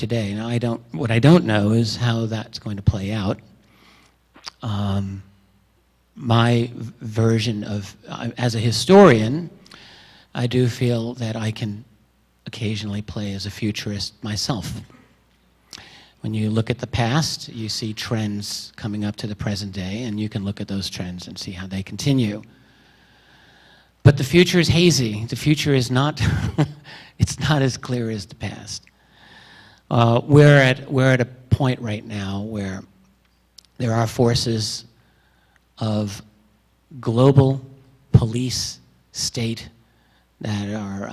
today. Now, what I don't know is how that's going to play out. My version of, as a historian, I do feel that I can occasionally play as a futurist myself. When you look at the past, you see trends coming up to the present day, and you can look at those trends and see how they continue. But the future is hazy. The future is not, it's not as clear as the past. We're at a point right now where there are forces of global police state that are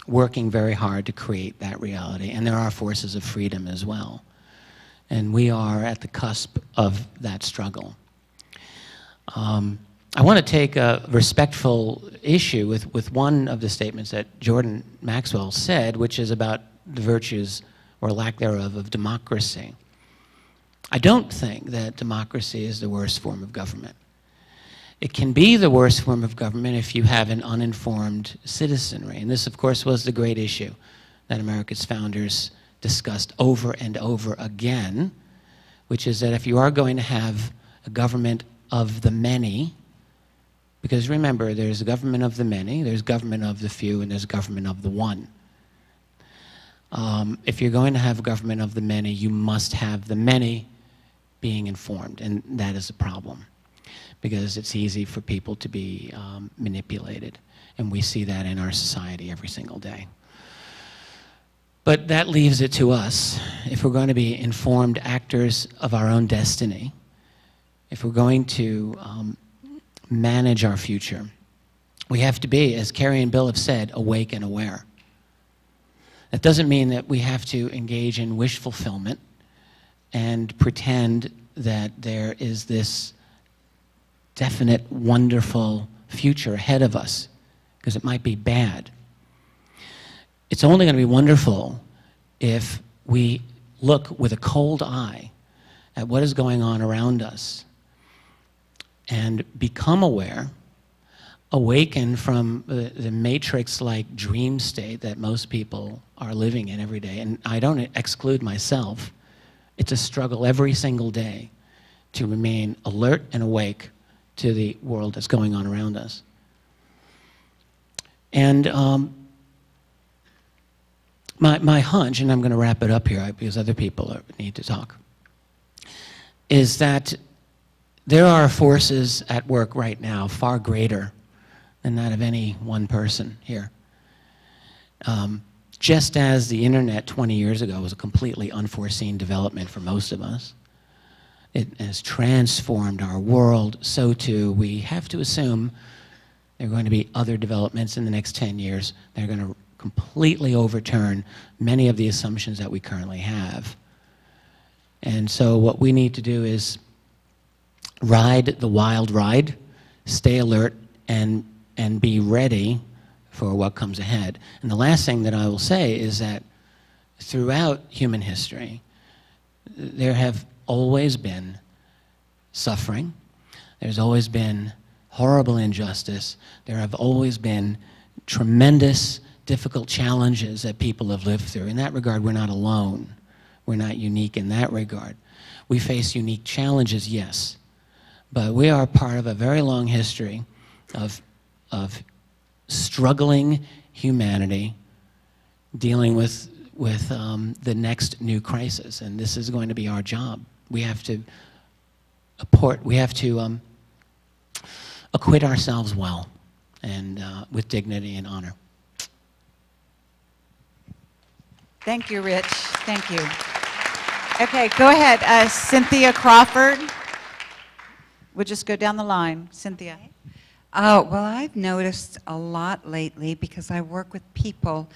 working very hard to create that reality, and there are forces of freedom as well. And we are at the cusp of that struggle. I want to take a respectful issue with one of the statements that Jordan Maxwell said, which is about the virtues or lack thereof of democracy. I don't think that democracy is the worst form of government. It can be the worst form of government if you have an uninformed citizenry. And this, of course, was the great issue that America's founders discussed over and over again, which is that if you are going to have a government of the many, because remember, there's a government of the many, there's government of the few, and there's government of the one. If you're going to have a government of the many, you must have the many being informed, and that is a problem, because it's easy for people to be manipulated, and we see that in our society every single day. But that leaves it to us. If we're going to be informed actors of our own destiny, if we're going to manage our future, we have to be, as Carrie and Bill have said, awake and aware. That doesn't mean that we have to engage in wish fulfillment and pretend that there is this definite, wonderful future ahead of us, because it might be bad. It's only going to be wonderful if we look with a cold eye at what is going on around us and become aware, awaken from the matrix-like dream state that most people are living in every day. And I don't exclude myself. It's a struggle every single day to remain alert and awake to the world that's going on around us. And my hunch, and I'm going to wrap it up here because other people need to talk, is that there are forces at work right now far greater than that of any one person here. Just as the internet 20 years ago was a completely unforeseen development for most of us, it has transformed our world, so too we have to assume there are going to be other developments in the next 10 years that are going to completely overturn many of the assumptions that we currently have. And so what we need to do is ride the wild ride, stay alert, and be ready for what comes ahead. And the last thing that I will say is that throughout human history, there have always been suffering. There's always been horrible injustice. There have always been tremendous, difficult challenges that people have lived through. In that regard, we're not alone. We're not unique in that regard. We face unique challenges, yes, but we are part of a very long history of struggling humanity dealing with the next new crisis, and this is going to be our job. We have to acquit ourselves well and with dignity and honor. Thank you, Rich. Thank you. Okay, go ahead. Cynthia Crawford. We'll just go down the line. Cynthia. Well, I've noticed a lot lately because I work with people.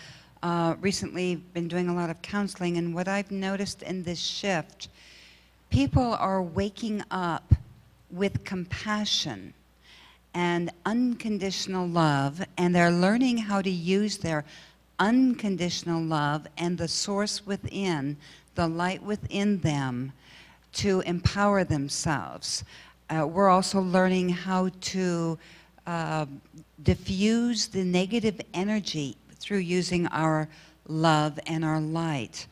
Recently been doing a lot of counseling, and what I've noticed in this shift, people are waking up with compassion and unconditional love, and they're learning how to use their unconditional love and the source within, the light within them, to empower themselves. We're also learning how to diffuse the negative energy through using our love and our light.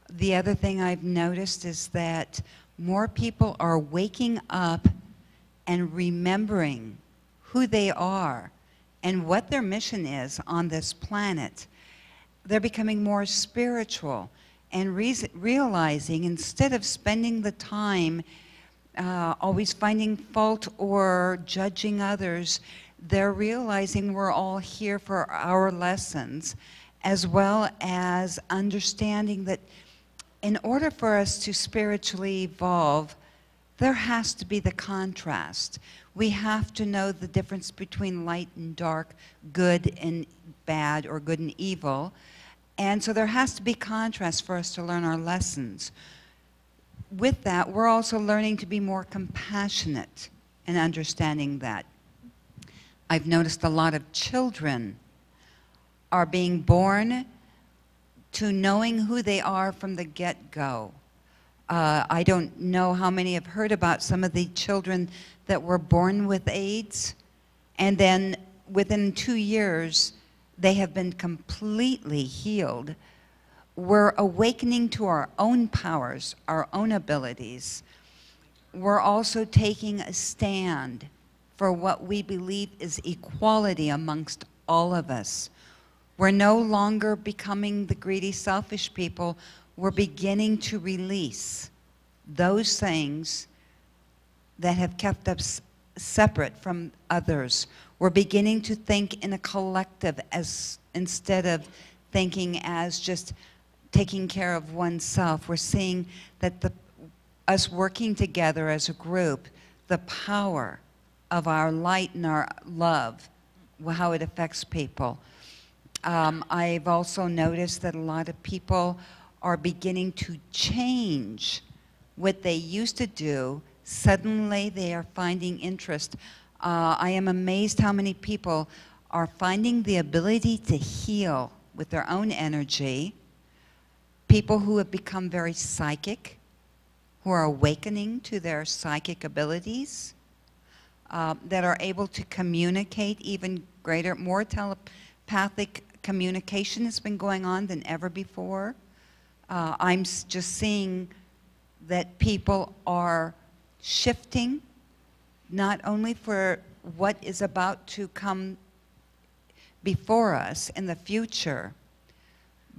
The other thing I've noticed is that more people are waking up and remembering who they are and what their mission is on this planet. They're becoming more spiritual and realizing, instead of spending the time always finding fault or judging others, they're realizing we're all here for our lessons, as well as understanding that in order for us to spiritually evolve, there has to be the contrast. We have to know the difference between light and dark, good and bad, or good and evil. And so there has to be contrast for us to learn our lessons. With that, we're also learning to be more compassionate and understanding that. I've noticed a lot of children are being born to knowing who they are from the get-go. I don't know how many have heard about some of the children that were born with AIDS, and then within 2 years, they have been completely healed. We're awakening to our own powers, our own abilities. We're also taking a stand for what we believe is equality amongst all of us. We're no longer becoming the greedy, selfish people. We're beginning to release those things that have kept us separate from others. We're beginning to think in a collective instead of thinking as just taking care of oneself. We're seeing that us working together as a group, the power of our light and our love, how it affects people. I've also noticed that a lot of people are beginning to change what they used to do. Suddenly they are finding interest. I am amazed how many people are finding the ability to heal with their own energy. People who have become very psychic, who are awakening to their psychic abilities, that are able to communicate even greater, more telepathic communication has been going on than ever before. I'm just seeing that people are shifting, not only for what is about to come before us in the future,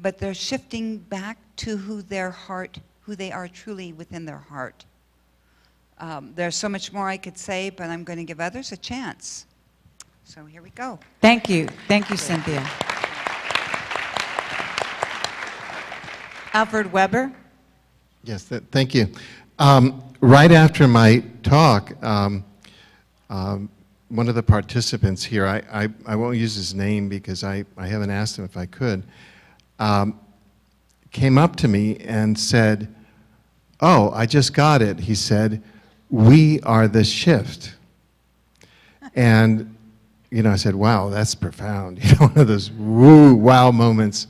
but they're shifting back to who they are truly within their heart. There's so much more I could say, but I'm going to give others a chance. So here we go. Thank you. Thank you, Cynthia. Alfred Weber. Yes, thank you. Right after my talk, one of the participants here, I won't use his name because I haven't asked him if I could, came up to me and said, "Oh, I just got it." He said, "We are the shift." And, you know, I said, "Wow, that's profound." You know, one of those woo, wow moments.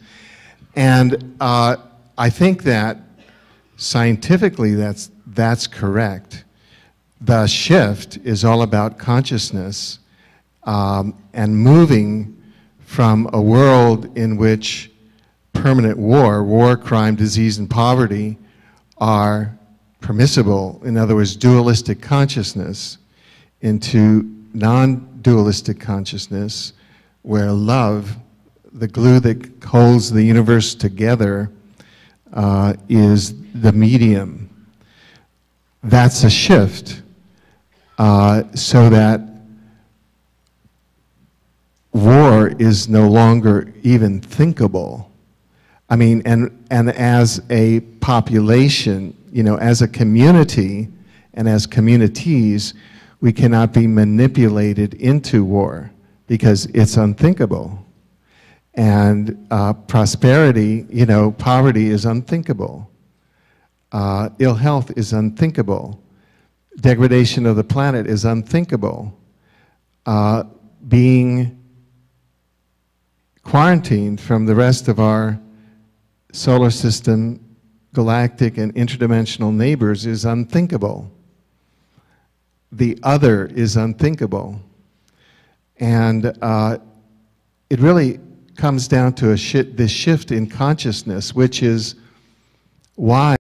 And I think that scientifically that's correct. The shift is all about consciousness and moving from a world in which permanent war, crime, disease, and poverty are permissible, in other words, dualistic consciousness, into non-dualistic consciousness, where love, the glue that holds the universe together, is the medium. That's a shift, so that war is no longer even thinkable. I mean, and as a population, you know, as a community and as communities, we cannot be manipulated into war because it's unthinkable. And prosperity, you know, poverty is unthinkable. Ill health is unthinkable. Degradation of the planet is unthinkable. Being quarantined from the rest of our solar system, galactic and interdimensional neighbors is unthinkable. The other is unthinkable. And it really comes down to this shift in consciousness, which is why